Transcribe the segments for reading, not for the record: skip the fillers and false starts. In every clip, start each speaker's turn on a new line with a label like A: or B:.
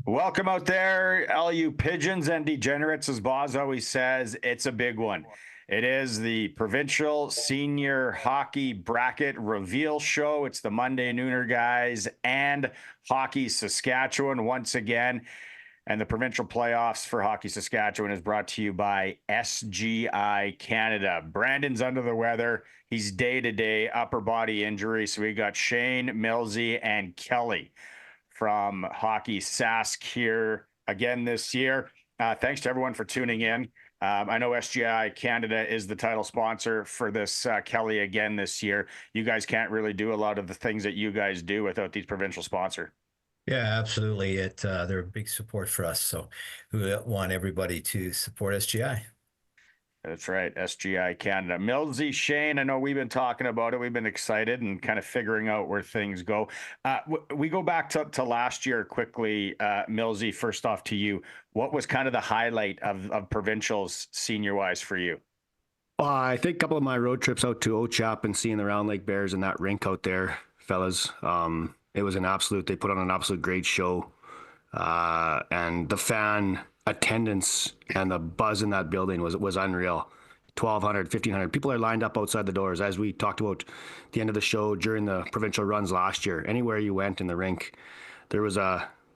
A: Welcome out there, all you pigeons and degenerates. As Boz always says, it's a big one. It is the Provincial Senior Hockey Bracket Reveal Show. It's the Monday Nooner guys and Hockey Saskatchewan once again. And the provincial playoffs for Hockey Saskatchewan is brought to you by SGI Canada. Brandon's under the weather. He's day-to-day upper body injury. So we got Shane, Millsy, and Kelly from Hockey Sask here again this year. Thanks to everyone for tuning in. I know SGI Canada is the title sponsor for this Kelly again this year. You guys can't really do a lot of the things that you guys do without these provincial sponsors.
B: Yeah, absolutely. They're a big support for us. So we want everybody to support SGI.
A: That's right, SGI Canada. Millsy, Shane, I know we've been talking about it. We've been excited and kind of figuring out where things go. We go back to last year quickly. Millsy, first off to you. What was kind of the highlight of provincials senior-wise for you?
C: I think a couple of my road trips out to Ochap and seeing the Round Lake Bears and that rink out there, fellas. It was they put on an absolute great show. And the fan attendance and the buzz in that building was unreal. 1,200, 1,500 people are lined up outside the doors, as we talked about at the end of the show during the provincial runs last year. Anywhere you went in the rink, there was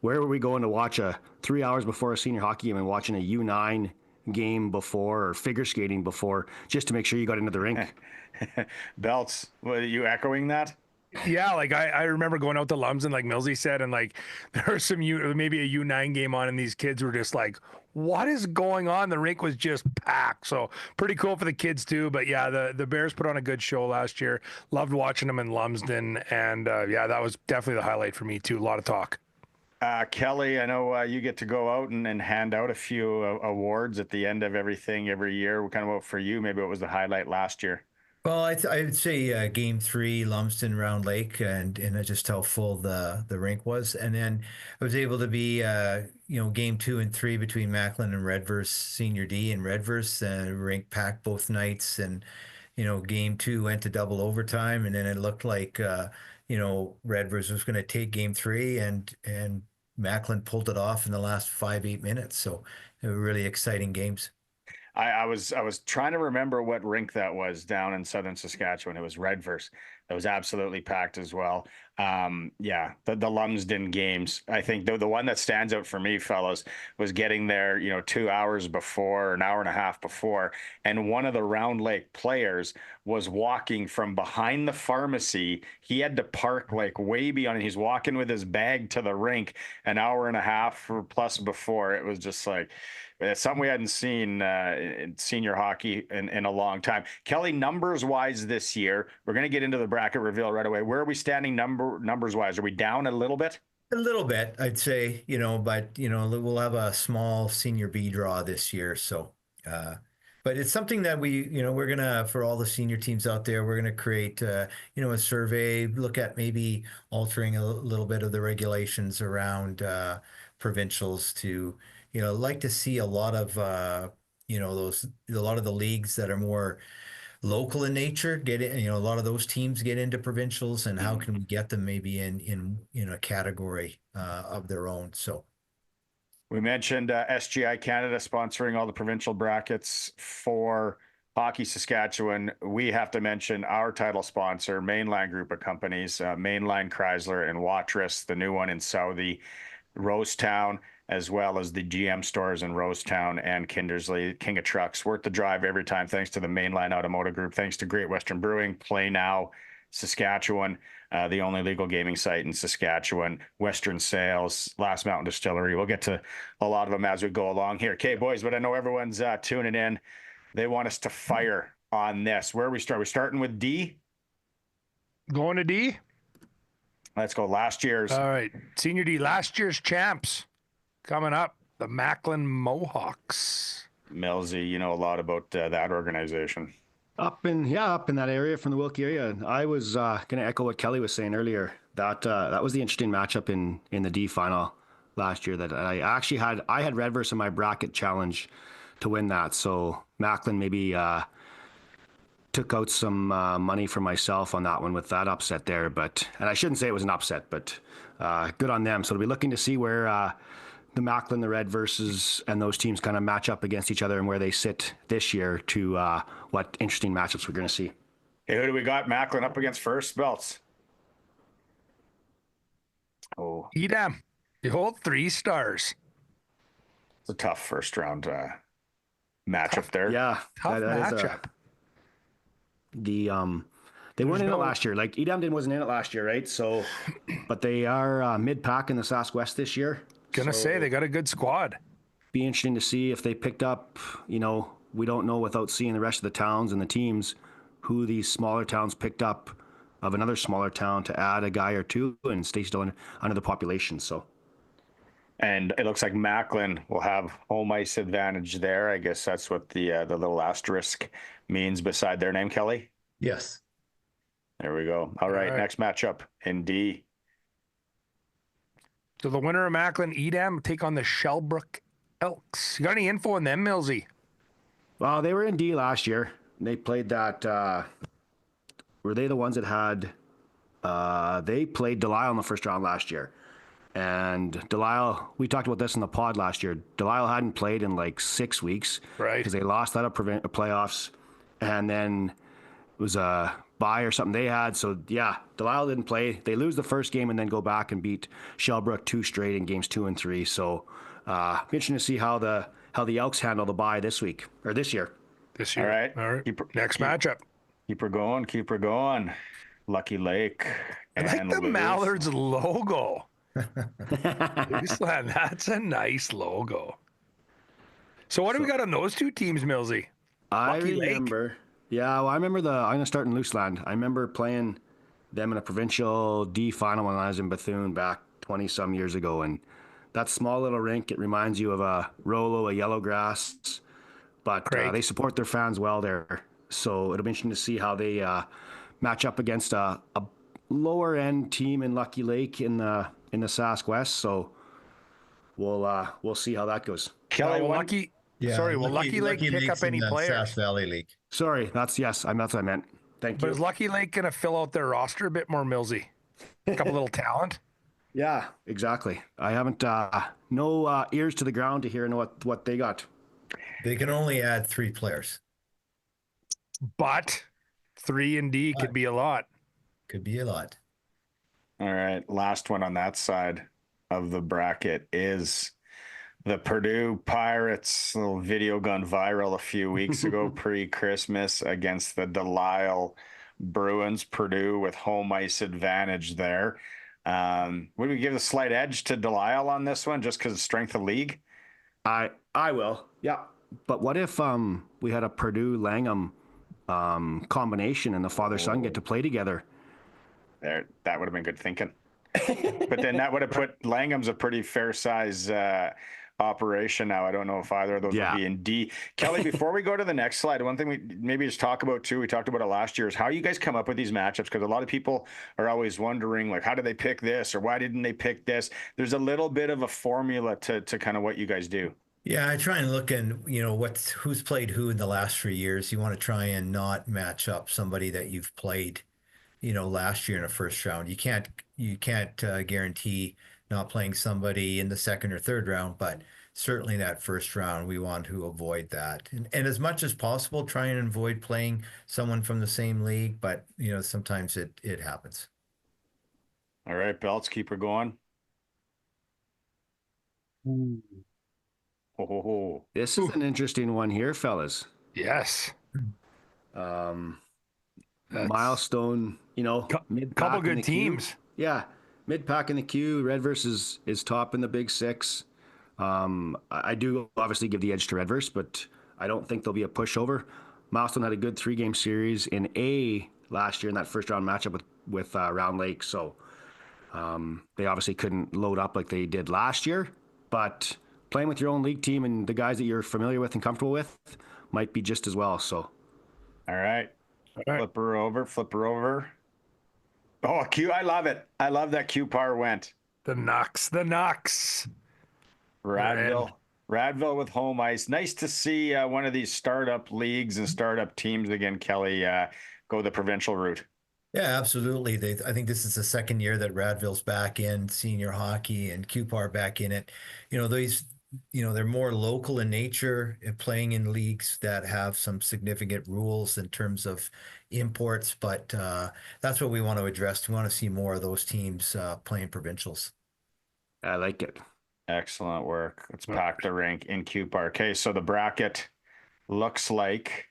C: where were we going to watch 3 hours before a senior hockey game and watching a U9 game before, or figure skating before, just to make sure you got into the rink?
A: Belts, were you echoing that?
D: Yeah, like I remember going out to Lumsden, like Millsy said, and like there was maybe a U9 game on, and these kids were just like, "What is going on?" The rink was just packed, so pretty cool for the kids too. But yeah, the Bears put on a good show last year. Loved watching them in Lumsden, and yeah, that was definitely the highlight for me too. A lot of talk.
A: Kelly, I know you get to go out and hand out a few awards at the end of everything every year. Kind of for you, maybe what was the highlight last year?
B: Well, I would say Game 3, Lumsden Round Lake, and just how full the rink was. And then I was able to be, Game 2 and 3 between Macklin and Redverse Senior D and Redverse, rink packed both nights. And, Game 2 went to double overtime, and then it looked like, Redverse was going to take Game 3, and Macklin pulled it off in the last 5-8 minutes. So they were really exciting games.
A: I was trying to remember what rink that was down in southern Saskatchewan. It was Redverse. That was absolutely packed as well. Yeah, the Lumsden games. I think the one that stands out for me, fellas, was getting there, 2 hours before, an hour and a half before, and one of the Round Lake players was walking from behind the pharmacy. He had to park like way beyond, and he's walking with his bag to the rink an hour and a half or plus before. It was just like, it's something we hadn't seen in senior hockey in a long time. Kelly, numbers wise this year, we're going to get into the bracket reveal right away. Where are we standing numbers wise? Are we down a little bit?
B: A little bit, I'd say, but we'll have a small senior B draw this year. So, but it's something that we're gonna, for all the senior teams out there, we're gonna create, a survey, look at maybe altering a little bit of the regulations around provincials to, like to see a lot of, a lot of the leagues that are more local in nature get in, a lot of those teams get into provincials, and how can we get them maybe in a category of their own. So
A: we mentioned SGI Canada sponsoring all the provincial brackets for Hockey Saskatchewan. We have to mention our title sponsor, Mainline Group of Companies, Mainline, Chrysler, and Watrous, the new one in Southie, Rosetown, as well as the GM stores in Rosetown and Kindersley. King of Trucks, worth the drive every time. Thanks to the Mainline Automotive Group. Thanks to Great Western Brewing, Play Now, Saskatchewan, the only legal gaming site in Saskatchewan, Western Sales, Last Mountain Distillery. We'll get to a lot of them as we go along here. Okay, boys, but I know everyone's tuning in. They want us to fire on this. Where are we start? We're starting with D?
D: Going to D?
A: Let's go. Last year's.
D: All right. Senior D, last year's champs. Coming up, the Macklin Mohawks.
A: Millsy, you know a lot about that organization.
C: Up in that area, from the Wilkie area. I was going to echo what Kelly was saying earlier. That was the interesting matchup in the D final last year. That I actually had Redverse in my bracket challenge to win that. So Macklin maybe took out some money for myself on that one with that upset there. And I shouldn't say it was an upset, but good on them. So we'll be looking to see where the Macklin, the Red versus, and those teams kind of match up against each other and where they sit this year to what interesting matchups we're going to see.
A: Hey, who do we got Macklin up against first, Belts? Oh,
D: Edam, the whole 3 stars.
A: it's a tough first round matchup there.
C: Yeah,
D: Tough
C: that is
D: matchup.
C: they weren't in it last year. Like Edam wasn't in it last year, right? So, but they are mid-pack in the Sask West this year.
D: Gonna say they got a good squad.
C: Be interesting to see if they picked up, we don't know without seeing the rest of the towns and the teams who these smaller towns picked up of another smaller town to add a guy or two and stay still under the population. So,
A: and it looks like Macklin will have home ice advantage there. I guess that's what the little asterisk means beside their name, Kelly.
B: Yes.
A: There we go. All right, next matchup in D.
D: So the winner of Macklin, Edam, take on the Shellbrook Elks. You got any info on them, Millsy?
C: well, they were in D last year. They played that. Were they the ones that had? They played Delisle in the first round last year, and Delisle. We talked about this in the pod last year. Delisle hadn't played in like 6 weeks,
D: Right?
C: Because they lost that playoffs, and then it was a bye or something they had. So yeah, Delisle didn't play. They lose the first game and then go back and beat Shellbrook 2 straight in games 2 and 3. So be interesting to see how the Elks handle the bye this week or this year.
D: This year.
A: All right.
D: Next matchup.
A: Keep her going. Keep her going. Lucky Lake.
D: I like the Mallards logo. That's a nice logo. So what do we got on those 2 teams, Millsy?
C: I
D: Lucky Lake?
C: remember. Yeah, well, I remember I'm going to start in Looseland. I remember playing them in a provincial D final when I was in Bethune back 20-some years ago. And that small little rink, it reminds you of a Rolo, a Yellowgrass. But they support their fans well there. So it'll be interesting to see how they match up against a lower-end team in Lucky Lake in the Sask West. So we'll see how that goes.
A: Kelly,
D: Lucky.
B: Yeah.
D: Sorry, will Lucky Lake pick
B: Lake's
D: up any
B: in the
D: players?
B: Sask Valley League.
C: Sorry, that's what I meant. Thank you.
D: But is Lucky Lake going to fill out their roster a bit more, Millsy? A couple little talent?
C: Yeah, exactly. I haven't no ears to the ground to hear what they got.
B: They can only add 3 players.
D: But 3 and D could be a lot.
B: Could be a lot.
A: All right. Last one on that side of the bracket is the Purdue Pirates. Little video gone viral a few weeks ago, pre-Christmas, against the Delisle Bruins. Purdue with home ice advantage there. Would we give a slight edge to Delisle on this one just because of strength of league?
C: I will. Yeah. But what if we had a Purdue Langham combination and the father-son get to play together?
A: There, that would have been good thinking. But then that would have put Langham's a pretty fair size operation now. I don't know if either of those will be in D. Kelly, before we go to the next slide, one thing we maybe just talk about too, we talked about it last year, is how you guys come up with these matchups, because a lot of people are always wondering, like, how did they pick this or why didn't they pick this? There's a little bit of a formula to kind of what you guys do.
B: Yeah, I try and look and who's played who in the last 3 years. You want to try and not match up somebody that you've played, last year in a first round. You can't guarantee not playing somebody in the second or third round, but certainly that first round we want to avoid that. And as much as possible, try and avoid playing someone from the same league. But sometimes it happens.
A: All right, Belts, keep her going. Ooh. Oh.
C: This is an interesting one here, fellas.
D: Yes.
C: Milestone,
D: couple good teams.
C: Yeah, mid-pack in the queue. Red versus is top in the Big Six. I do obviously give the edge to Redverse, but I don't think there'll be a pushover. Milestone had a good 3-game series in A last year in that first round matchup with Round Lake, so they obviously couldn't load up like they did last year, but playing with your own league team and the guys that you're familiar with and comfortable with might be just as well. So,
A: all right. Flip her over. Oh, Q, I love it. I love that Q par went.
D: The Knox.
A: Radville with home ice. Nice to see one of these startup leagues and startup teams again, Kelly, go the provincial route.
B: Yeah, absolutely. I think this is the second year that Radville's back in senior hockey and QPAR back in it. These, they're more local in nature and playing in leagues that have some significant rules in terms of imports. But that's what we want to address. We want to see more of those teams playing provincials.
C: I like it.
A: Excellent work. Let's pack the rink in QPAR. Okay, so the bracket looks like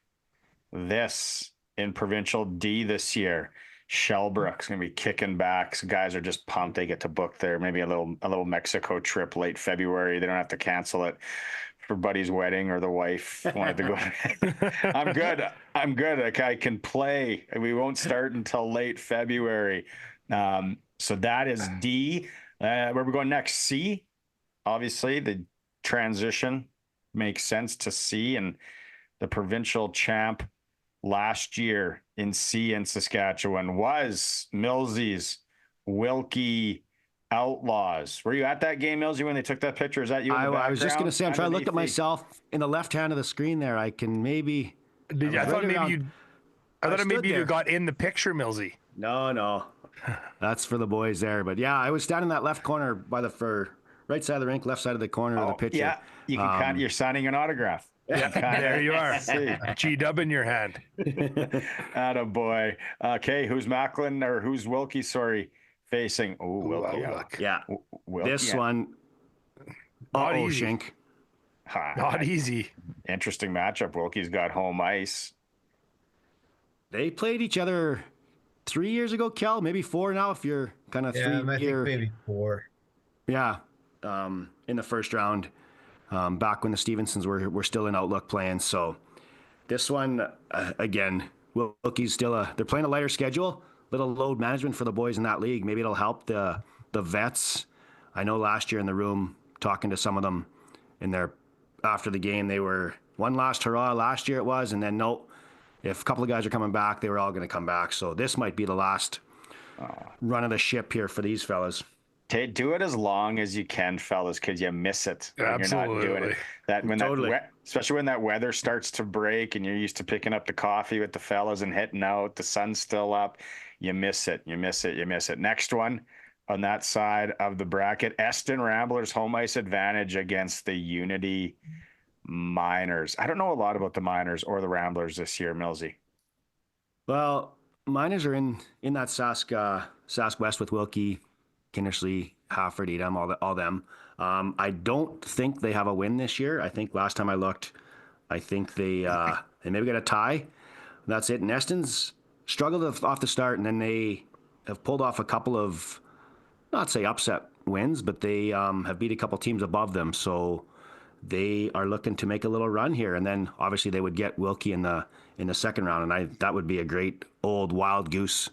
A: this in Provincial D this year. Shellbrook's going to be kicking back. So guys are just pumped they get to book there. Maybe a little Mexico trip late February. They don't have to cancel it for buddy's wedding or the wife wanted to go. I'm good. I'm good. Like, I can play. We won't start until late February. So that is D. Where are we going next? C. Obviously, the transition makes sense to C, and the provincial champ last year in C in Saskatchewan was Millsy's Wilkie Outlaws. Were you at that game, Millsy, when they took that picture? Is that you in the background?
C: I was just going to say, I'm trying to look at
A: Underneath
C: myself in the left hand of the screen there. I can maybe.
D: I thought maybe you
C: there.
D: got in the picture, Millsy.
C: No. That's for the boys there. But yeah, I was standing in that left corner by the right side of the rink, left side of the corner of the picture.
A: Yeah, you can you're signing an autograph.
D: Yeah, there you are. G-dub in your hand.
A: Attaboy. Okay, who's Macklin or who's Wilkie, facing? Oh, Wilkie.
C: Yeah.
A: Wilkie.
C: This one.
D: Not easy.
C: Shank.
D: Not easy.
A: Interesting matchup. Wilkie's got home ice.
C: They played each other 3 years ago, Kel, maybe 4 now if you're kind of
B: I think maybe 4.
C: Yeah, in the first round, back when the Stevensons were still in Outlook playing. So this one, again, Wilkie's still they're playing a lighter schedule, little load management for the boys in that league. Maybe it'll help the vets. I know last year in the room, talking to some of them after the game, they were one last hurrah last year it was, and then if a couple of guys are coming back, they were all going to come back. So this might be the last run of the ship here for these fellas.
A: Do it as long as you can, fellas, because you miss it when
D: Absolutely.
A: you're not doing it. That when
C: Totally.
A: especially when that weather starts to break and you're used to picking up the coffee with the fellas and hitting out, the sun's still up, you miss it. Next one on that side of the bracket, Eston Ramblers home ice advantage against the Unity Miners. I don't know a lot about the Miners or the Ramblers this year, Millsy.
C: Well, Miners are in that Sask West with Wilkie, Kinnersley, Hafford, Edam, all them. I don't think they have a win this year. I think last time I looked, I think they maybe got a tie. That's it. Neston's struggled off the start, and then they have pulled off a couple of, not say upset wins, but they have beat a couple teams above them. So they are looking to make a little run here, and then obviously they would get Wilkie in the second round, and that would be a great old wild goose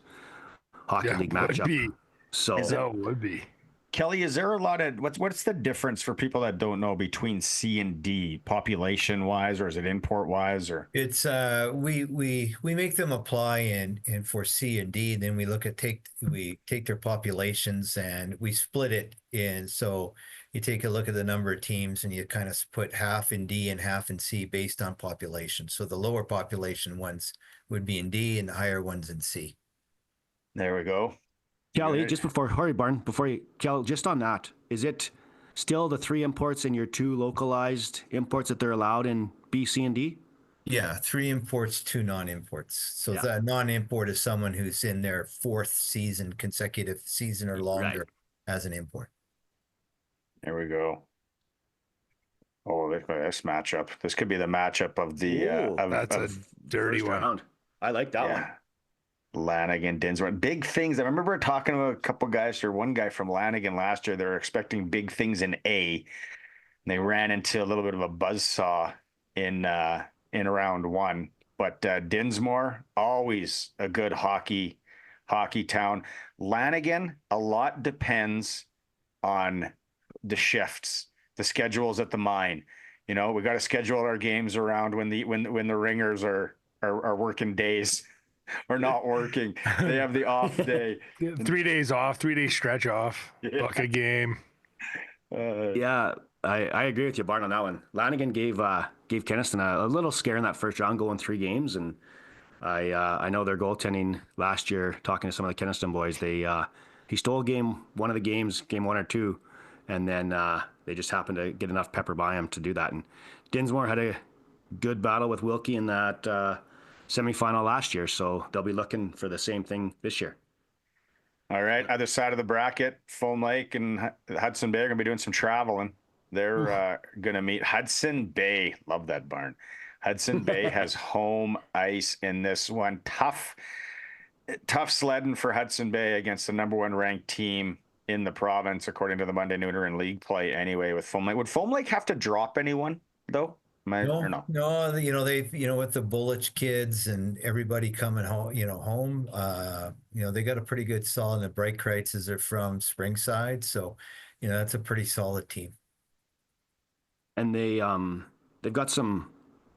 C: hockey league matchup. So
D: it would be.
A: Kelly, is there a lot of what's the difference for people that don't know between C and D, population wise, or is it import wise, or
B: It's we make them apply and for C and D, and then we take their populations and we split it in. So you take a look at the number of teams and you kind of put half in D and half in C based on population. So the lower population ones would be in D and the higher ones in C.
A: there we go.
C: Kelly, just Kel, just on that, is it still the 3 imports and your 2 localized imports that they're allowed in B, C, and D?
B: Yeah, 3 imports, 2 non-imports. So the non-import is someone who's in their 4th consecutive season or longer as an import.
A: There we go. Oh, this matchup. This could be the matchup of the.
D: That's a dirty one.
C: Round. I like that one.
A: Lanigan, Dinsmore, big things. I remember talking to a couple guys, or one guy from Lanigan last year. They were expecting big things in A. And they ran into a little bit of a buzzsaw in round 1. But Dinsmore, always a good hockey town. Lanigan, a lot depends on the shifts, the schedules at the mine. We got to schedule our games around when the ringers are working days. Or not working. They have the off day.
D: 3 days off, 3 days stretch off, book a game.
C: I agree with you, Bart, on that one. Lanigan gave Kenniston a little scare in that first round, going 3 games, and I know their goaltending last year. Talking to some of the Kenniston boys, he stole one of the games, game 1 or 2, and then they just happened to get enough pepper by him to do that. And Dinsmore had a good battle with Wilkie in that semifinal last year, so they'll be looking for the same thing this year.
A: All right, other side of the bracket, Foam Lake and Hudson Bay are going to be doing some traveling. They're going to meet Hudson Bay. Love that barn. Hudson Bay has home ice in this one. Tough sledding for Hudson Bay against the #1 ranked team in the province, according to the Monday Nooner in league play. Anyway, with Foam Lake, would Foam Lake have to drop anyone though? Or no?
B: No, with the Bullich kids and everybody coming home, they got a pretty good solid. The Bright Kreitzes are from Springside, so that's a pretty solid team.
C: And they've got some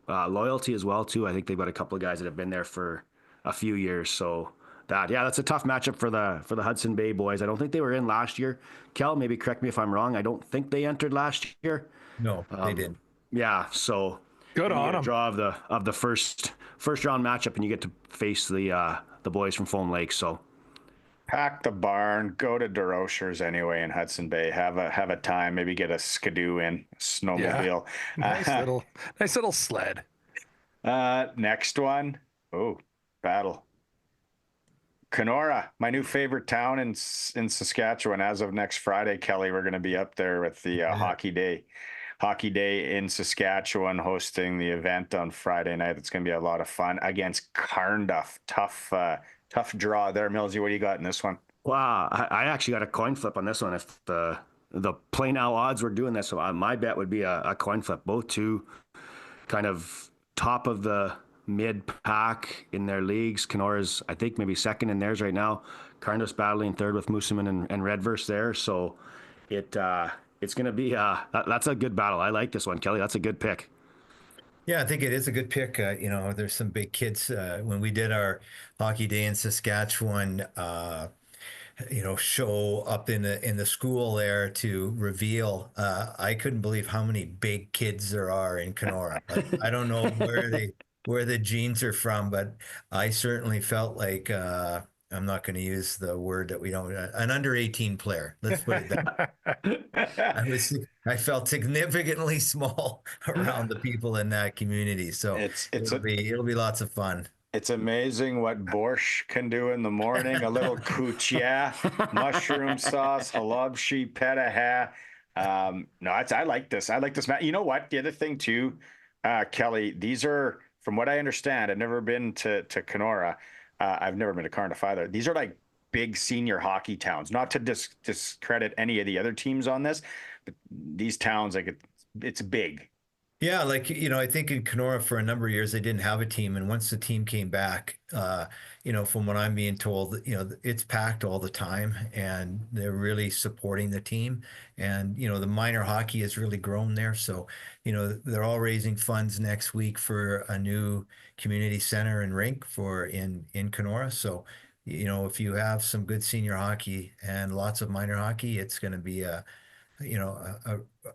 C: loyalty as well too. I think they've got a couple of guys that have been there for a few years. So that's a tough matchup for the Hudson Bay boys. I don't think they were in last year. Kel, maybe correct me if I'm wrong. I don't think they entered last year.
B: No, they didn't.
C: Yeah, so
D: Good on them.
C: Draw of the first round matchup, and you get to face the boys from Foam Lake. So
A: pack the barn, go to DeRochers anyway in Hudson Bay. Have a time. Maybe get a skidoo in, snowmobile.
D: Yeah. Nice little sled.
A: Next one. Oh, battle. Kenora, my new favorite town in Saskatchewan. As of next Friday, Kelly, we're going to be up there with the Hockey Day in Saskatchewan, hosting the event on Friday night. It's going to be a lot of fun against Carnduff. Tough draw there, Millsy. What do you got in this one?
C: Wow, I actually got a coin flip on this one. If the play now odds were doing this, so my bet would be a coin flip. Both two kind of top of the mid pack in their leagues. Kenora's, I think, maybe second in theirs right now. Carnduff's battling third with Moosomin and Redverse there. So it's going to be that's a good battle. I like this one, Kelly. That's a good pick.
B: Yeah, I think it is a good pick. There's some big kids. When we did our Hockey Day in Saskatchewan, show up in the school there to reveal, I couldn't believe how many big kids there are in Kenora. I don't know where the genes are from, but I certainly felt like I'm not going to use the word that we don't. An under 18 player. Let's put it that. I felt significantly small around the people in that community. So it'll be lots of fun.
A: It's amazing what borscht can do in the morning. A little kuchia, mushroom sauce, halabshi, petaha. I like this. I like this. You know what? The other thing too, Kelly, these are, from what I understand, I've never been to Kenora. I've never been to Cardiff either. These are like big senior hockey towns. Not to discredit any of the other teams on this, but these towns, it's big.
B: Yeah, I think in Kenora for a number of years they didn't have a team, and once the team came back, from what I'm being told, it's packed all the time, and they're really supporting the team, and the minor hockey has really grown there. So, they're all raising funds next week for a new community center and rink in Kenora. So, if you have some good senior hockey and lots of minor hockey, it's going to be a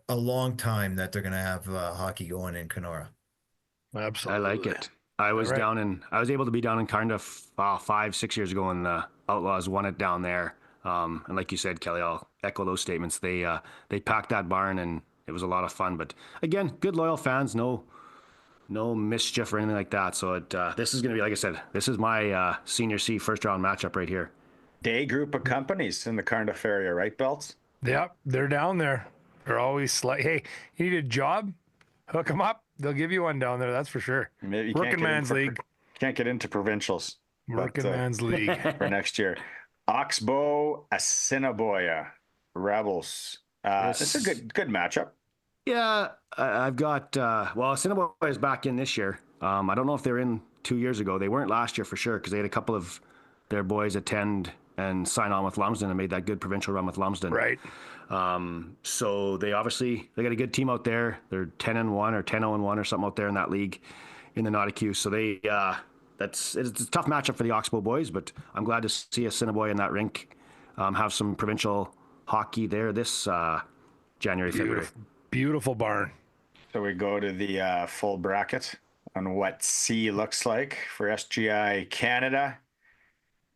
B: long time that they're going to have hockey going in Kenora.
D: Absolutely.
C: I like it. I was able to be down in Cardiff 5-6 years ago, and the Outlaws won it down there. And like you said, Kelly, I'll echo those statements. They packed that barn, and it was a lot of fun. But again, good loyal fans, no mischief or anything like that. So this is going to be, like I said, this is my Senior C first round matchup right here.
A: Day group of companies in the Cardiff area, right, Belts?
D: Yep, they're down there. They're always like, hey, you need a job? Hook them up. They'll give you one down there, that's for sure.
A: Maybe
D: Working Man's League.
A: Can't get into provincials.
D: Working Man's League.
A: For next year. Oxbow, Assiniboia, Rebels. This is a good matchup.
C: Yeah, I've got, Assiniboia is back in this year. I don't know if they were in 2 years ago. They weren't last year for sure, because they had a couple of their boys attend and sign on with Lumsden and made that good provincial run with Lumsden.
D: Right.
C: So they got a good team out there. They're 10-1 or 10-0-1 or something out there in that league in the Nautic. So it's a tough matchup for the Oxbow boys, but I'm glad to see Assiniboia in that rink have some provincial hockey there this January, February.
D: Beautiful barn.
A: So we go to the full bracket. on what C looks like for SGI Canada.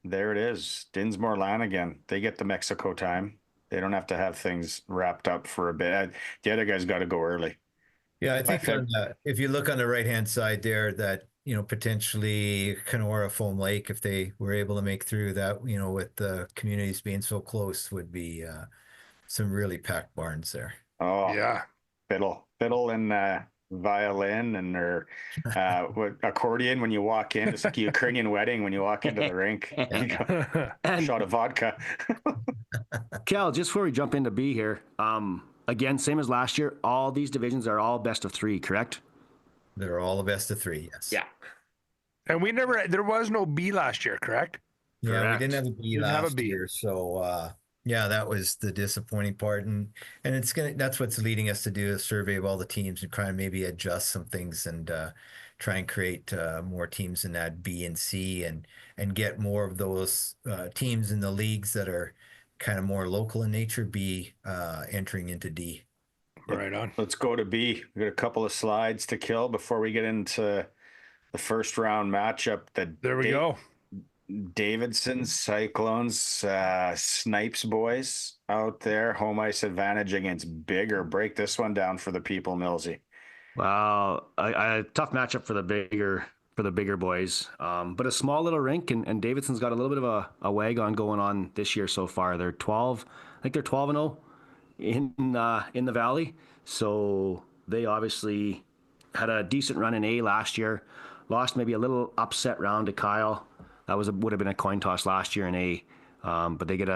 A: There it is. Dinsmore Lanigan. They get the Mexico time. They don't have to have things wrapped up for a bit. The other guys got to go early.
B: Yeah, I think if you look on the right-hand side there, that, potentially Kenora, Foam Lake, if they were able to make through that, with the communities being so close, would be some really packed barns there.
A: Oh,
D: Yeah.
A: fiddle and violin and or what, accordion when you walk in. It's like a Ukrainian wedding when you walk into the rink. You go,
C: And
A: shot of vodka.
C: Cal, just before we jump into B here, again, same as last year, all these divisions are all best of 3, correct?
B: They're all the best of 3, yes.
D: And there was no B last year, correct?
B: Yeah, we
C: Correct.
B: didn't have a B
D: Didn't have a
B: last
D: B.
B: year, so yeah, that was the disappointing part, and that's what's leading us to do a survey of all the teams and try and maybe adjust some things and try and create more teams in that B and C and get more of those teams in the leagues that are kind of more local in nature be entering into D.
D: Right on.
A: Let's go to B. We got a couple of slides to kill before we get into the first round matchup.
D: There we go.
A: Davidson Cyclones, Snipes boys out there. Home ice advantage against Bigger. Break this one down for the people, Millsy.
C: Wow, a tough matchup for the bigger boys, but a small little rink, and Davidson's got a little bit of a wagon going on this year so far. They're 12, I think they're 12-0 in the Valley, so they obviously had a decent run in A last year. Lost maybe a little upset round to Kyle. That would have been a coin toss last year in A, but they get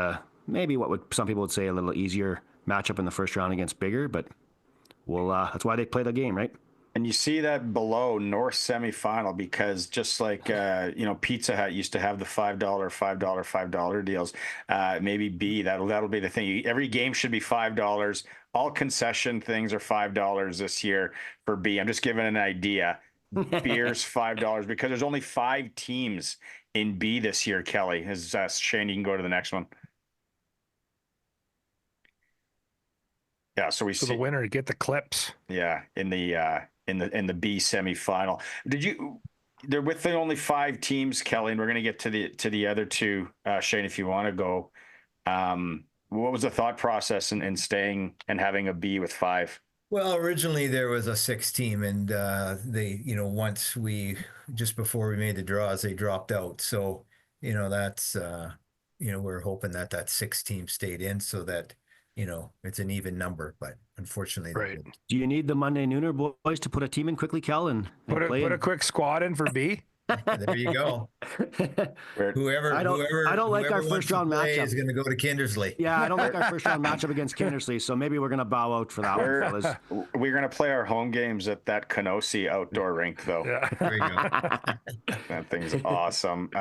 C: maybe what some people would say a little easier matchup in the first round against Bigger, but that's why they play the game, right?
A: And you see that below North semifinal because just like Pizza Hut used to have the $5 deals. Maybe B that'll be the thing. Every game should be $5. All concession things are $5 this year for B. I'm just giving an idea. Beer's $5 because there's only 5 teams in B this year. Kelly, as Shane, you can go to the next one. Yeah, so
D: the winner get the clips.
A: Yeah, in the B semifinal. They're with the only 5 teams, Kelly, and we're going to get to the other 2. Shane, if you want to go, what was the thought process in staying and having a B with 5?
B: Well, originally there was a 6 team, and they, just before we made the draws, they dropped out. So, that's, we're hoping that 6 team stayed in so that, it's an even number. But unfortunately,
D: right.
C: Do you need the Monday Nooner boys to put a team in quickly, Kel, and
D: put a quick squad in for B?
B: There you go. Whoever
C: I don't like our first round matchup
B: is going to go to Kindersley.
C: Yeah, I don't like our first round matchup against Kindersley, so maybe we're going to bow out for that one, fellas.
A: We're going to play our home games at that Kenosi outdoor rink, though.
D: Yeah.
B: There you go.
A: That thing's awesome. So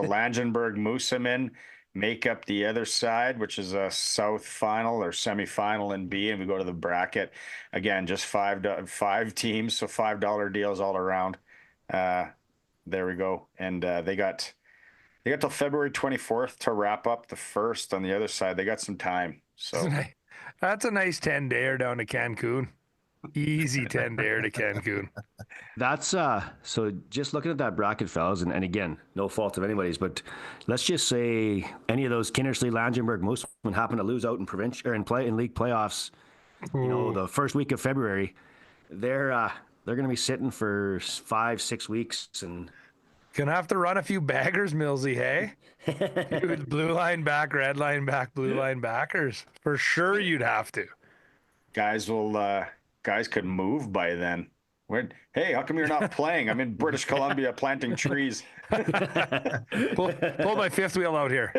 A: Langenberg, Mooseman make up the other side, which is a South final or semifinal in B, and we go to the bracket. Again, just 5 teams, so $5 deals all around. There we go. And they got till February 24th to wrap up the first on the other side. They got some time. So
D: that's a nice 10-dayer down to Cancun. Easy 10-dayer to Cancun.
C: That's so just looking at that bracket, fellas, and again, no fault of anybody's, but let's just say any of those Kindersley, Langenberg, Mooseman happen to lose out in provincial or in league playoffs, the first week of February, they're going to be sitting for 5-6 weeks and
D: gonna have to run a few baggers, Millsy, hey? Dude, blue line back, red line back, blue line backers. For sure you'd have to.
A: Guys could move by then. Hey, how come you're not playing? I'm in British Columbia planting trees.
D: Pull my fifth wheel out here.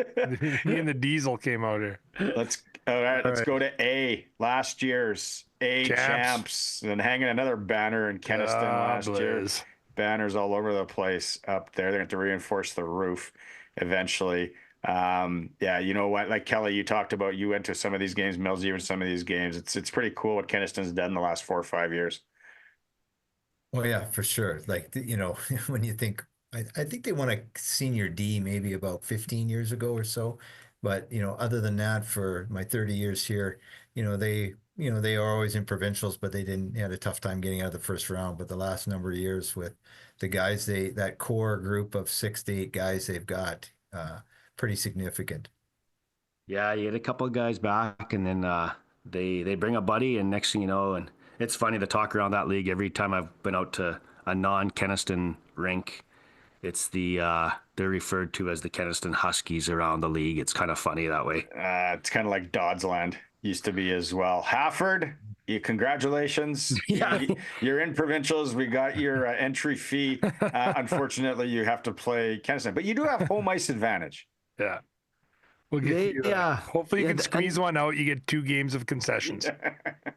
D: Me and the diesel came out here.
A: Let's go to A. Last year's A champs and hanging another banner in Kenniston last year. Banners all over the place up there. They're going to reinforce the roof eventually. Yeah, you know what? Like Kelly, you talked about, you went to some of these games, Mills, even some of these games. It's pretty cool what Kenniston's done in the last 4 or 5 years.
B: Oh yeah, for sure. Like, when you think, I think they won a senior D maybe about 15 years ago or so. But, other than that, for my 30 years here, they they are always in provincials, but they had a tough time getting out of the first round. But the last number of years with the guys, that core group of 6 to 8 guys they've got, pretty significant.
C: Yeah, you get a couple of guys back, and then they bring a buddy, and next thing you know, and it's funny the talk around that league. Every time I've been out to a non-Kenaston rink, it's they're referred to as the Kenaston Huskies around the league. It's kind of funny that way.
A: It's kind of like Dodsland used to be as well. Hafford, congratulations.
C: Yeah.
A: You're in provincials. We got your entry fee. Unfortunately, you have to play Kenaston, but you do have home ice advantage.
D: Yeah. We'll get you, hopefully you can squeeze one out. You get 2 games of concessions.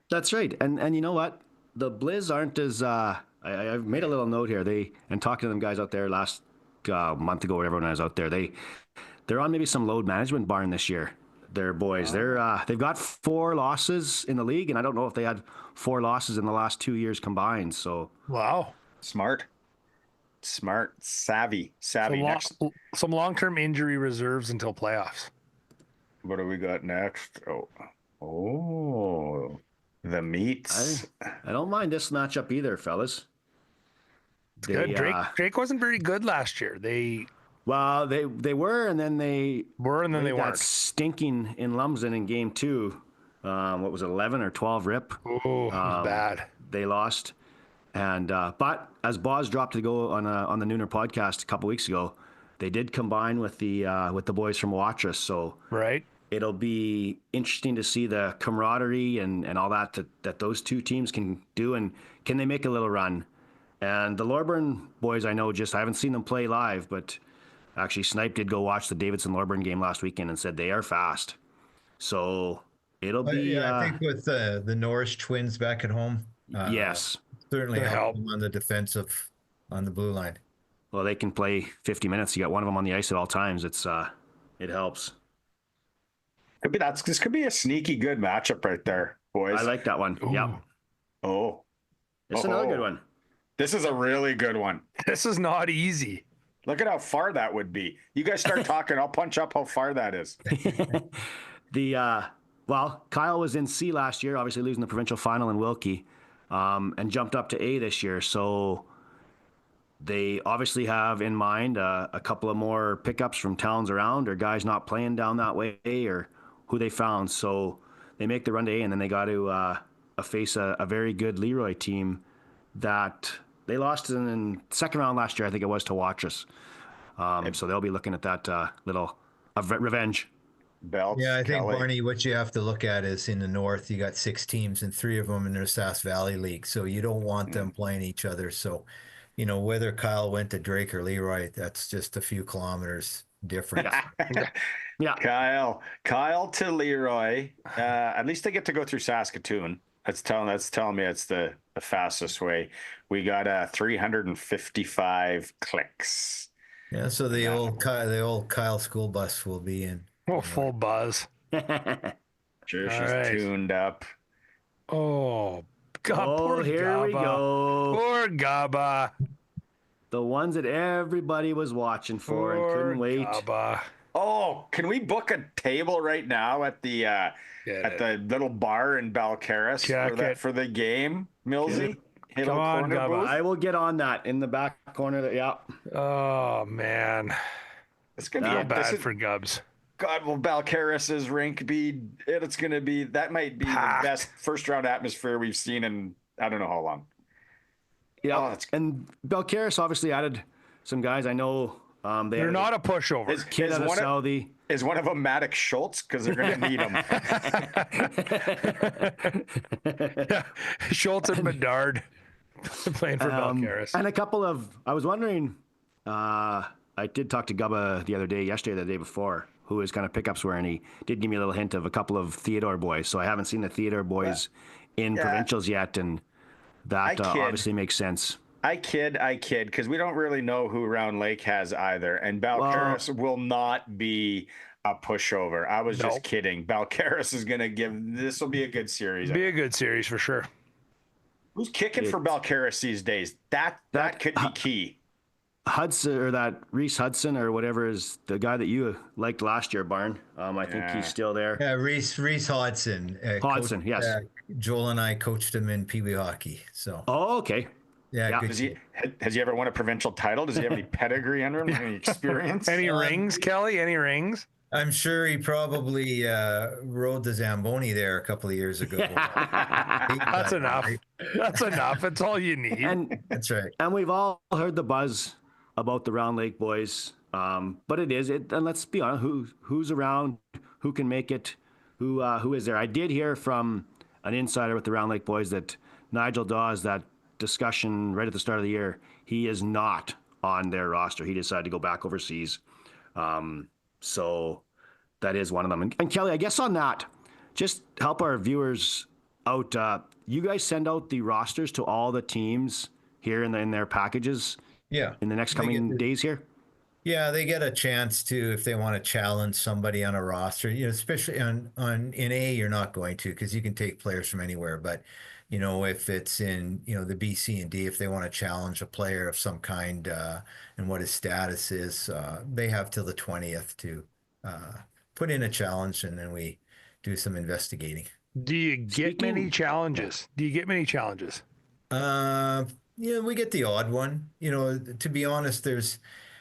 C: That's right. And you know what? The Blizz aren't as I've made a little note here. And talking to them guys out there last month ago, whatever, when I was out there, they're on maybe some load management barn this year. They're boys. They've got 4 losses in the league, and I don't know if they had 4 losses in the last 2 years combined. So
D: wow,
A: smart, savvy.
D: Some long-term injury reserves until playoffs.
A: What do we got next? Oh, the meats.
C: I don't mind this matchup either, fellas.
D: Good. Drake wasn't very good last year. They
C: were, and then they
D: weren't.
C: Stinking in Lumsden in game 2. What was it, 11 or 12 rip?
D: Oh, it was bad.
C: They lost, and but as Boz dropped to go on the Nooner podcast a couple weeks ago, they did combine with the boys from Watrous. So
D: right.
C: It'll be interesting to see the camaraderie and all that those 2 teams can do, and can they make a little run? And the Lorburn boys, I haven't seen them play live, but actually Snipe did go watch the Davidson-Lorburn game last weekend and said they are fast. So it'll be...
B: I think with the Norris twins back at home,
C: yes,
B: certainly help them on the defensive, on the blue line.
C: Well, they can play 50 minutes. You got one of them on the ice at all times. It helps.
A: This could be a sneaky good matchup right there, boys.
C: I like that one.
D: Ooh.
C: Yeah.
A: Oh,
C: it's another good one.
A: This is a really good one.
D: This is not easy.
A: Look at how far that would be. You guys start talking, I'll punch up how far that is.
C: Kyle was in C last year, obviously losing the provincial final in Wilkie, and jumped up to A this year. So they obviously have in mind a couple of more pickups from towns around, or guys not playing down that way, or who they found. So they make the run to A, and then they got to face a very good Leroy team that they lost in second round last year, I think it was, to Watrous. So they'll be looking at that little revenge.
A: Belts,
B: I think,
A: Kelly.
B: Barney, what you have to look at is in the north, you got 6 teams and 3 of them in their Sass Valley League. So you don't want them playing each other. So, whether Kyle went to Drake or Leroy, that's just a few kilometers difference.
C: Yeah.
A: Kyle to Leroy. At least they get to go through Saskatoon. That's telling me it's the fastest way. We got 355 clicks.
B: Yeah, so the old Kyle school bus will be in.
D: Oh, full buzz.
A: Sure, she's tuned up.
D: Oh, God, poor
C: here
D: Gaba.
C: we go.
D: Poor Gaba.
C: The ones that everybody was watching for and couldn't wait.
D: Gaba.
A: Oh, can we book a table right now at the little bar in Balcarres for the game, Millsy?
D: Come on, Gaba.
C: I will get on that in the back corner.
D: Oh, man.
A: It's gonna be
D: bad for Gubs.
A: God, will Balcarres's rink be? It's gonna be. That might be
D: packed.
A: The best first round atmosphere we've seen in I don't know how long.
C: Yeah, and Balcarres obviously added some guys. I know
D: they're not a pushover.
A: Is one of them Maddox Schultz? Because they're going to need him.
D: Yeah. Schultz and Bedard playing for Balcarres.
C: And a couple of, I was wondering, I did talk to Gubba yesterday, the day before, who his kind of pickups were, and he did give me a little hint of a couple of Theodore boys. So I haven't seen the Theodore boys in provincials yet, and that obviously makes sense.
A: I kid, because we don't really know who Round Lake has either. And Balcarres will not be a pushover. I was just kidding. Balcarres is going to this will be a good series.
D: Be a good series for sure.
A: Who's kicking for Balcarres these days? That could be key.
C: Hudson, or that Reese Hudson or whatever, is the guy that you liked last year, Barn. I think he's still there.
B: Yeah, Reese Hodson.
C: Hodson, yes.
B: Joel and I coached him in Pee Wee hockey. So
C: Oh, okay.
B: yeah,
C: Yeah.
B: good.
A: Has he ever won a provincial title? Does he have any pedigree under him? Any experience?
D: Any rings, Kelly? Any rings?
B: I'm sure he probably rode the Zamboni there a couple of years ago.
D: That's enough. That's enough. That's all you need.
B: That's right.
C: And we've all heard the buzz about the Round Lake boys. But and let's be honest, who's around, who can make it, who is there? I did hear from an insider with the Round Lake boys that Nigel Dawes, that discussion right at the start of the year, he is not on their roster. He decided to go back overseas. So that is one of them. And Kelly, I guess on that, just help our viewers out. You guys send out the rosters to all the teams here in their packages.
B: Yeah.
C: In the next coming days here.
B: Yeah, they get a chance to, if they want to challenge somebody on a roster, especially in A, you're not going to, because you can take players from anywhere. But, if it's in, the B, C, and D, if they want to challenge a player of some kind and what his status is, they have till the 20th to put in a challenge, and then we do some investigating.
D: Do you get many challenges?
B: Yeah, we get the odd one. To be honest, there's,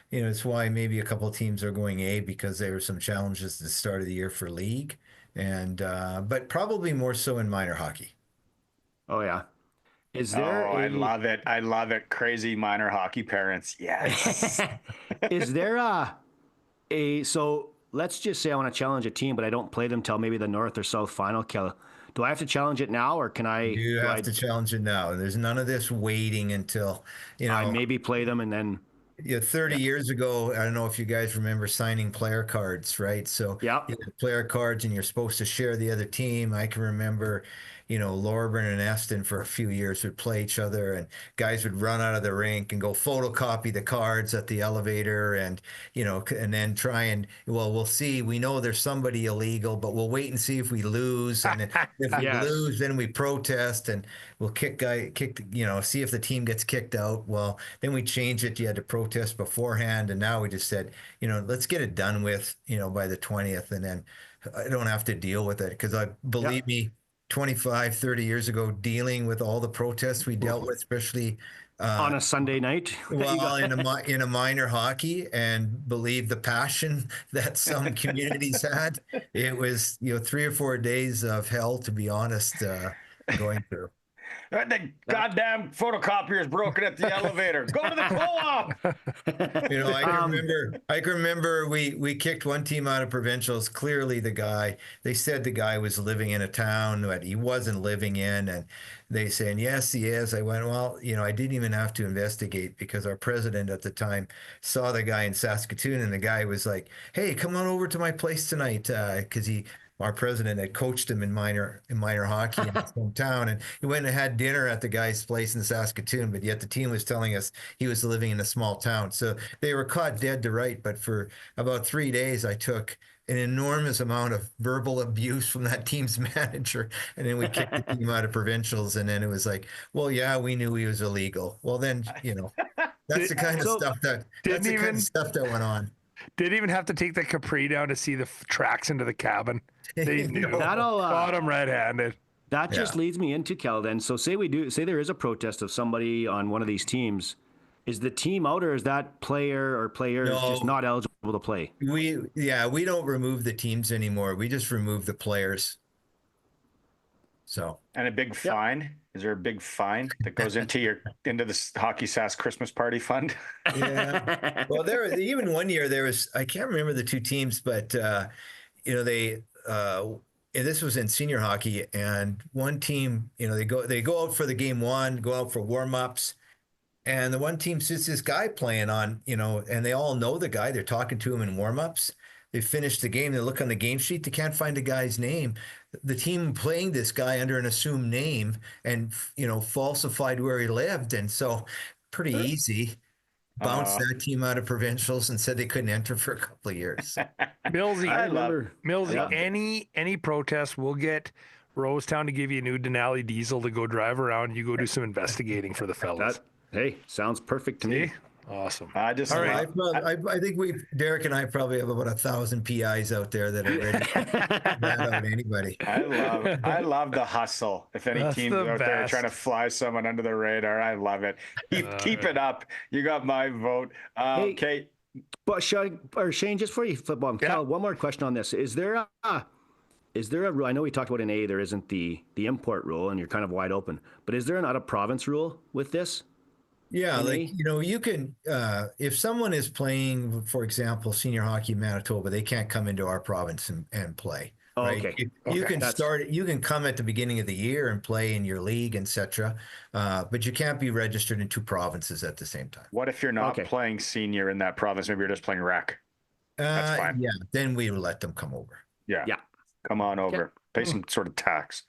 B: it's why maybe a couple of teams are going A, because there were some challenges at the start of the year for league, and but probably more so in minor hockey.
C: Oh yeah. Is there?
A: I love it. I love it. Crazy minor hockey parents. Yes.
C: Is there so let's just say I want to challenge a team, but I don't play them till maybe the North or South final, Kelly. Do I have to challenge it now, or can I?
B: You have to challenge it now. There's none of this waiting until,
C: I maybe play them and then.
B: 30 years ago, I don't know if you guys remember signing player cards, right? So
C: yeah,
B: you have player cards and you're supposed to share the other team. I can remember, Lorburn and Eston for a few years would play each other, and guys would run out of the rink and go photocopy the cards at the elevator, and and then try and, we'll see. We know there's somebody illegal, but we'll wait and see if we lose, and if we lose, then we protest and we'll see if the team gets kicked out. Well, then we change it. You had to protest beforehand, and now we just said, let's get it done with, by the 20th, and then I don't have to deal with it, because believe me, 25, 30 years ago, dealing with all the protests we dealt with, especially
C: on a Sunday night.
B: Well, in a minor hockey, and believe the passion that some communities had, it was 3 or 4 days of hell, to be honest, going through.
A: The goddamn photocopier is broken at the elevator. Go to the co-op.
B: I can remember we kicked one team out of provincials. Clearly they said the guy was living in a town that he wasn't living in, and they saying, yes, he is. I went, well, I didn't even have to investigate, because our president at the time saw the guy in Saskatoon, and the guy was like, hey, come on over to my place tonight, because our president had coached him in minor hockey in his hometown, and he went and had dinner at the guy's place in Saskatoon, but yet the team was telling us he was living in a small town. So they were caught dead to right. But for about 3 days, I took an enormous amount of verbal abuse from that team's manager, and then we kicked the team out of provincials, and then it was like, well, yeah, we knew he was illegal. Well, then, that's the kind of stuff that went on.
D: Didn't even have to take the Capri down to see the tracks into the cabin. They knew. Caught him red-handed.
C: That just leads me into, Kel, then. So say there is a protest of somebody on one of these teams. Is the team out, or is that player or players just not eligible to play?
B: We don't remove the teams anymore. We just remove the players. So.
A: And a big fine? Is there a big fine that goes into the Hockey Sass Christmas party fund?
B: Yeah. Well, even one year there was, I can't remember the two teams, but they this was in senior hockey, and one team, they go out for the game one, go out for warm-ups, and the one team sees this guy playing on, and they all know the guy. They're talking to him in warm-ups. They finish the game. They look on the game sheet. They can't find the guy's name. The team playing this guy under an assumed name and, falsified where he lived. And so pretty easy. Bounced that team out of provincials and said they couldn't enter for a couple of years.
D: Millsy, any protest, we'll get Rosetown to give you a new Denali diesel to go drive around. You go do some investigating for the fellas.
C: Hey, sounds perfect to me.
D: Awesome.
A: I just
D: All
A: love,
D: right.
B: I think Derek and I probably have about 1,000 PIs out there that are ready to rat out anybody.
A: I love the hustle. If any
D: That's
A: teams
D: the
A: out there are trying to
D: best.
A: fly someone under the radar, I love it. Keep it up. You got my vote.
C: Hey,
A: Okay.
C: But Shane, just for you flip on,
D: Yeah.
C: Cal, one more question on this: is there a rule? I know we talked about in A. There isn't the import rule, and you're kind of wide open. But is there an out of province rule with this?
B: Yeah,
C: In
B: like,
C: A?
B: you can, if someone is playing, for example, senior hockey in Manitoba, they can't come into our province and play,
C: Oh,
B: right?
C: okay.
B: You can
C: That's
B: you can come at the beginning of the year and play in your league, etc. But you can't be registered in two provinces at the same time.
A: What if you're not
C: Okay.
A: playing senior in that province? Maybe you're just playing rec. That's fine.
B: Yeah, then we will let them come over.
A: Yeah.
C: yeah.
A: Come on over. Pay some sort of tax.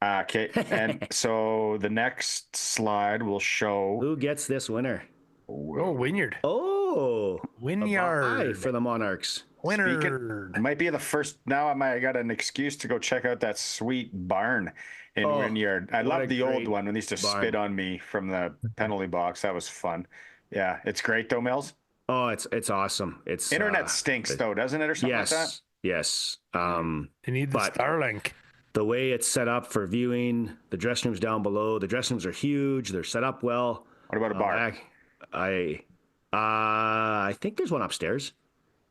A: Okay. And so the next slide will show.
C: Who gets this winner?
D: Oh, Wynyard.
C: Oh, a bye
D: Wynyard.
C: for the Monarchs.
D: Winner.
A: It might be the first. Now I got an excuse to go check out that sweet barn in Wynyard. I
C: what a
A: love the old
C: great
A: one when they used to
C: barn.
A: spit on me from the penalty box. That was fun. Yeah, it's great though, Mills.
C: Oh, it's awesome. It's
A: Internet stinks though, doesn't it, or something like that?
C: Yes.
D: They need the
C: but
D: Starlink.
C: the way it's set up for viewing, the dressing rooms down below. The dressing rooms are huge. They're set up well.
A: What about a bar?
C: I think there's one upstairs.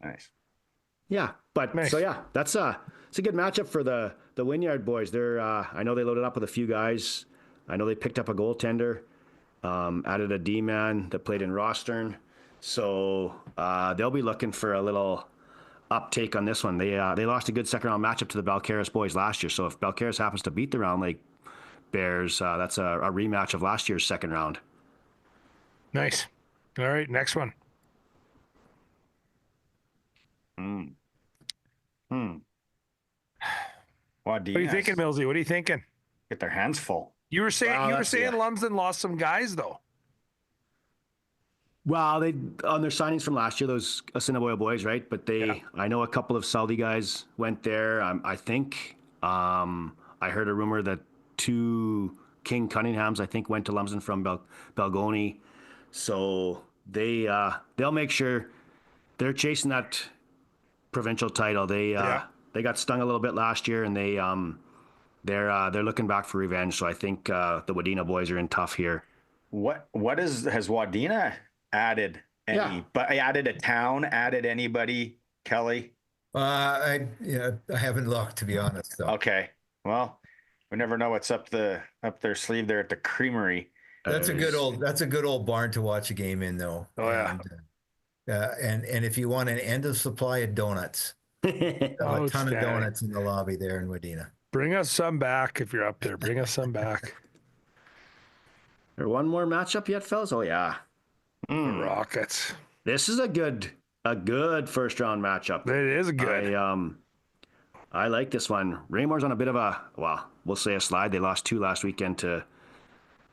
A: Nice.
C: Yeah, but
D: Nice.
C: so yeah, it's a good matchup for the Wynyard boys. They're I know they loaded up with a few guys. I know they picked up a goaltender, added a D-man that played in Rostern. So they'll be looking for a little uptake on this one. They lost a good second round matchup to the Balcarres boys last year. So if Balcarres happens to beat the Round Lake Bears, that's a rematch of last year's second round.
D: Nice. All right, next one.
A: What
D: What are you thinking, Millsy? What are you thinking?
A: Get their hands full.
D: You were saying
C: Wow, yeah.
D: Lumsden lost some guys though.
C: Well, they on their signings from last year, those Assiniboia boys, right? But I know a couple of Saudi guys went there. I think I heard a rumor that 2 King Cunninghams, I think, went to Lumsden from Belgoni. So they'll make sure they're chasing that provincial title. They got stung a little bit last year, and they're looking back for revenge. So I think the Wadena boys are in tough here.
A: Has Wadena added any?
C: Yeah.
A: But I added a town. Added anybody, Kelly?
B: I haven't looked, to be honest. Though.
A: Okay. Well, we never know what's up their sleeve there at the creamery.
B: That's a good old barn to watch a game in, though.
D: Oh yeah.
B: And if you want an endless supply of donuts, a ton of donuts in the lobby there in Wadena.
D: Bring us some back if you're up there. Bring us some back.
C: There one more matchup yet, fellas? Oh yeah.
D: The Rockets.
C: This is a good first round matchup.
D: It is good.
C: I like this one. Raymore's on a bit of we'll say a slide. They lost 2 last weekend to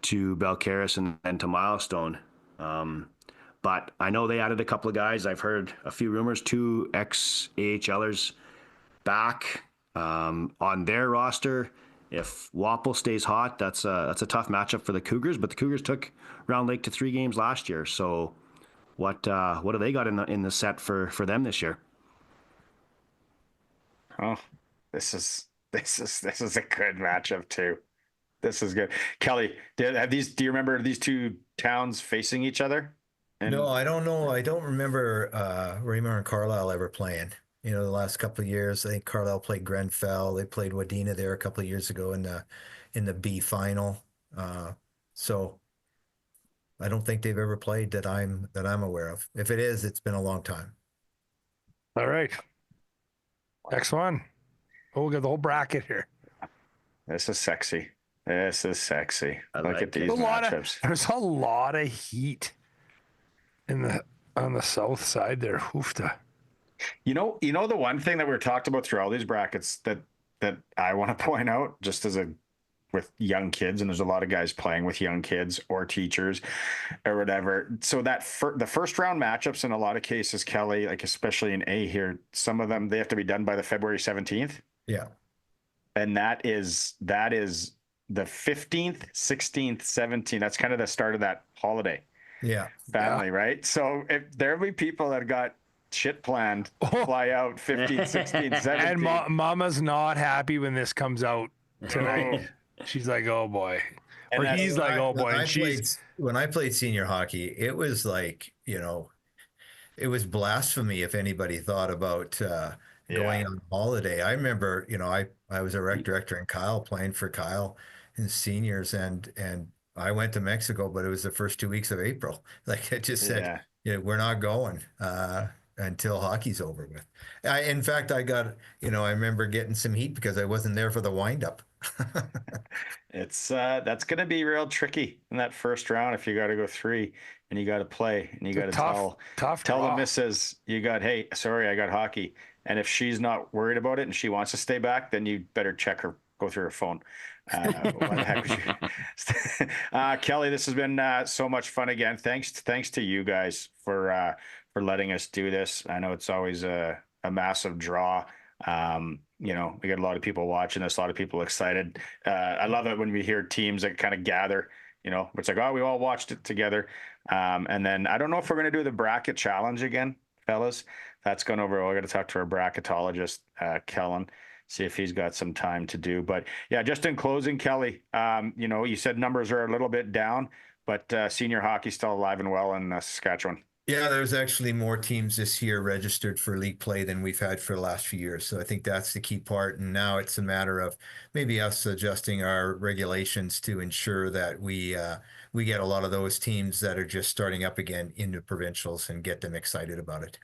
C: Balcarres and then to Milestone. But I know they added a couple of guys. I've heard a few rumors, 2 ex-AHLers back on their roster. If Wapple stays hot, that's a tough matchup for the Cougars. But the Cougars took Round Lake to 3 games last year. So what do they got in the set for them this year?
A: Oh, this is a good matchup too. This is good. Kelly, do you remember these 2 towns facing each other?
B: No, I don't know. I don't remember Raymore and Carlisle ever playing. The last couple of years, I think Carlisle played Grenfell. They played Wadena there a couple of years ago in the B final. So I don't think they've ever played that I'm aware of. If it is, it's been a long time.
D: All right. Next one. Oh, we got the whole bracket here.
A: This is sexy. Look at these matchups.
D: There's a lot of heat on the south side there. Hoofda.
A: You know the one thing that we're talked about through all these brackets that I want to point out, just with young kids, and there's a lot of guys playing with young kids or teachers or whatever. So that the first round matchups in a lot of cases, Kelly, like especially in A here, some of them they have to be done by the February 17th.
B: Yeah,
A: and that is the 15th, 16th, 17th. That's kind of the start of that holiday.
B: Yeah.
A: family, right? So if there'll be people that got shit planned to fly out 15, 16, 17.
D: And Mama's not happy when this comes out tonight. She's like, "Oh boy,"
A: And
D: or
A: that's-
D: he's like, "Oh boy." And
B: When I played senior hockey, it was like, it was blasphemy if anybody thought about going on holiday. I remember, I was a rec director in Kyle, playing for Kyle in seniors, and I went to Mexico, but it was the first 2 weeks of April. Like it just said, we're not going until hockey's over with. In fact, I remember getting some heat because I wasn't there for the windup.
A: It's that's going to be real tricky in that first round if you got to go 3 and you got to play and you got to
D: tough
A: tell the
D: draw.
A: missus hey, sorry, I got hockey. And if she's not worried about it and she wants to stay back, then you better go through her phone. Why the heck would you? Kelly, this has been so much fun again. Thanks to you guys for letting us do this. I know it's always a massive draw. We got a lot of people watching this, a lot of people excited. I love it when we hear teams that kind of gather, it's like, oh, we all watched it together. And then I don't know if we're going to do the bracket challenge again, fellas. That's gone over. I got to talk to our bracketologist, Kellen, see if he's got some time to do. But yeah, just in closing, Kelly, you said numbers are a little bit down, but senior hockey's still alive and well in Saskatchewan.
B: Yeah, there's actually more teams this year registered for league play than we've had for the last few years. So I think that's the key part. And now it's a matter of maybe us adjusting our regulations to ensure that we get a lot of those teams that are just starting up again into provincials and get them excited about it.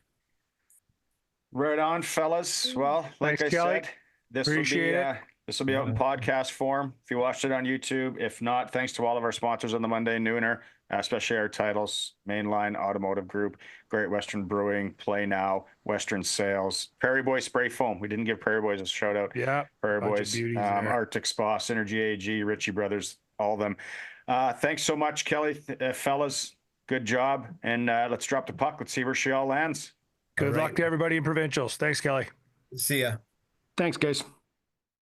A: Right on, fellas. Well, like
D: Thanks,
A: I
D: Kelly.
A: said, this
D: Appreciate
A: will be out in podcast form if you watched it on YouTube. If not, thanks to all of our sponsors on the Monday Nooner, especially our titles: Mainline Automotive Group, Great Western Brewing, Play Now, Western Sales, Prairie Boy Spray Foam. We didn't give Prairie Boys a shout out.
D: Yeah,
A: Prairie
D: bunch of
A: Boys,
D: beauties there.
A: Arctic Spa, Synergy AG, Ritchie Brothers, all of them. Thanks so much, Kelly, fellas. Good job, and let's drop the puck. Let's see where she all lands.
D: Good luck to everybody in provincials. Thanks, Kelly.
B: See ya.
C: Thanks, guys.